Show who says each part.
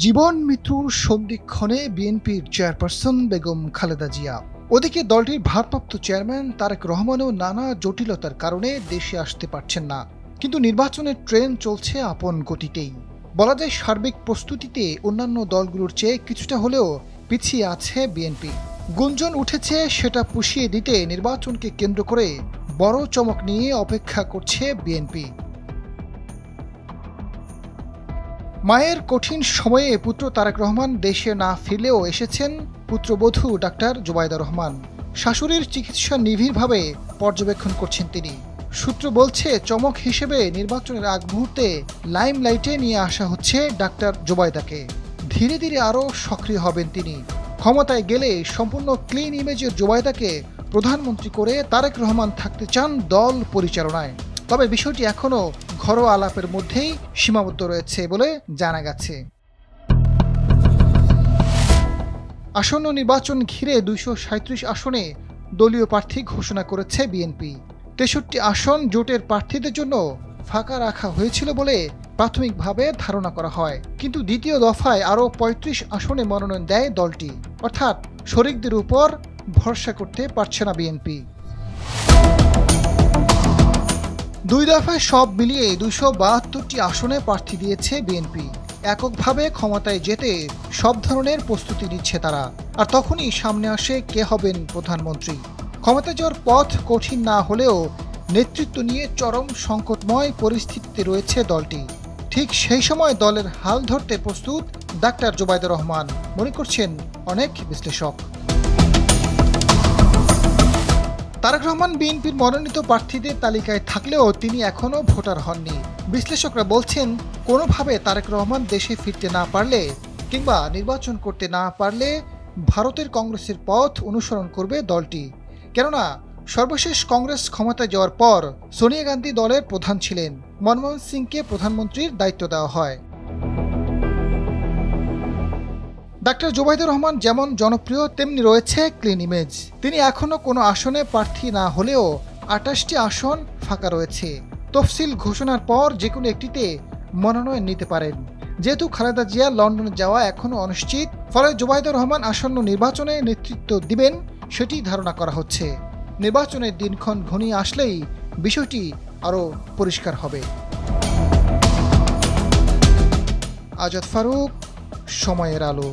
Speaker 1: জীবন মৃত্যুর সন্ধিক্ষণে বিএনপির চেয়ারপারসন বেগম খালেদা জিয়া। ওদিকে দলটির ভারপ্রাপ্ত চেয়ারম্যান তারেক রহমানও নানা জটিলতার কারণে দেশে আসতে পারছেন না। কিন্তু নির্বাচনের ট্রেন চলছে আপন গতিতেই। বলা যায় সার্বিক প্রস্তুতিতে অন্যান্য দলগুলোর চেয়ে কিছুটা হলেও পিছিয়ে আছে বিএনপি। গুঞ্জন উঠেছে সেটা পুষিয়ে দিতে নির্বাচনকে কেন্দ্র করে বড় চমক নিয়ে অপেক্ষা করছে বিএনপি। মায়ের কঠিন সময়ে পুত্র তারেক রহমান দেশে না ফিরলেও এসেছেন পুত্রবধূ ডাক্তার জোবাইদা রহমান। শাশুড়ির চিকিৎসা নিবিড়ভাবে পর্যবেক্ষণ করছেন তিনি। সূত্র বলছে চমক হিসেবে নির্বাচনের আগ মুহূর্তে লাইমলাইটে নিয়ে আসা হচ্ছে ডাক্তার জোবাইদাকে। ধীরে ধীরে আরও সক্রিয় হবেন তিনি। ক্ষমতায় গেলে সম্পূর্ণ ক্লিন ইমেজের জোবাইদাকে প্রধানমন্ত্রী করে তারেক রহমান থাকতে চান দল পরিচালনায়। তবে বিষয়টি এখনও ঘরোয়া আলাপের মধ্যেই সীমাবদ্ধ রয়েছে বলে জানা গেছে। আসন্ন নির্বাচন ঘিরে 237 আসনে দলীয় প্রার্থী ঘোষণা করেছে বিএনপি। 63 আসন জোটের প্রার্থীদের জন্য ফাঁকা রাখা হয়েছিল বলে প্রাথমিকভাবে ধারণা করা হয়। কিন্তু দ্বিতীয় দফায় আরও 35 আসনে মনোনয়ন দেয় দলটি। অর্থাৎ শরিকদের উপর ভরসা করতে পারছে না বিএনপি। দুই দফায় সব মিলিয়ে 272টি আসনে প্রার্থী দিয়েছে বিএনপি। এককভাবে ক্ষমতায় যেতে সব ধরনের প্রস্তুতি নিচ্ছে তারা। আর তখনই সামনে আসে কে হবেন প্রধানমন্ত্রী। ক্ষমতায় যাওয়ার পথ কঠিন না হলেও নেতৃত্ব নিয়ে চরম সংকটময় পরিস্থিতিতে রয়েছে দলটি। ঠিক সেই সময় দলের হাল ধরতে প্রস্তুত ডাক্তার জোবাইদা রহমান, মনে করছেন অনেক বিশ্লেষক। তারেক রহমান বিএনপির মনোনীত প্রার্থীদের তালিকায় থাকলেও তিনি এখনও ভোটার হননি। বিশ্লেষকরা বলছেন কোনোভাবে তারেক রহমান দেশে ফিরতে না পারলে কিংবা নির্বাচন করতে না পারলে ভারতের কংগ্রেসের পথ অনুসরণ করবে দলটি। কেননা সর্বশেষ কংগ্রেস ক্ষমতায় যাওয়ার পর সোনিয়া গান্ধী দলের প্রধান ছিলেন। মনমোহন সিংকে প্রধানমন্ত্রীর দায়িত্ব দেওয়া হয়। ডাক্তার জোবাইদা রহমান যেমন জনপ্রিয় তেমনি রয়েছে ক্লিন ইমেজ। তিনি এখনও কোনো আসনে প্রার্থী না হলেও 28টি আসন ফাঁকা রয়েছে। তফসিল ঘোষণার পর যে কোনো একটিতে মনোনয়ন নিতে পারেন। যেহেতু খালেদা জিয়া লন্ডনে যাওয়া এখনও অনিশ্চিত, ফলে জোবাইদা রহমান আসন্ন নির্বাচনে নেতৃত্ব দিবেন সেটি ধারণা করা হচ্ছে। নির্বাচনের দিনক্ষণ ঘনিয়ে আসলেই বিষয়টি আরও পরিষ্কার হবে। আজাদ ফারুক, সময়ের আলো।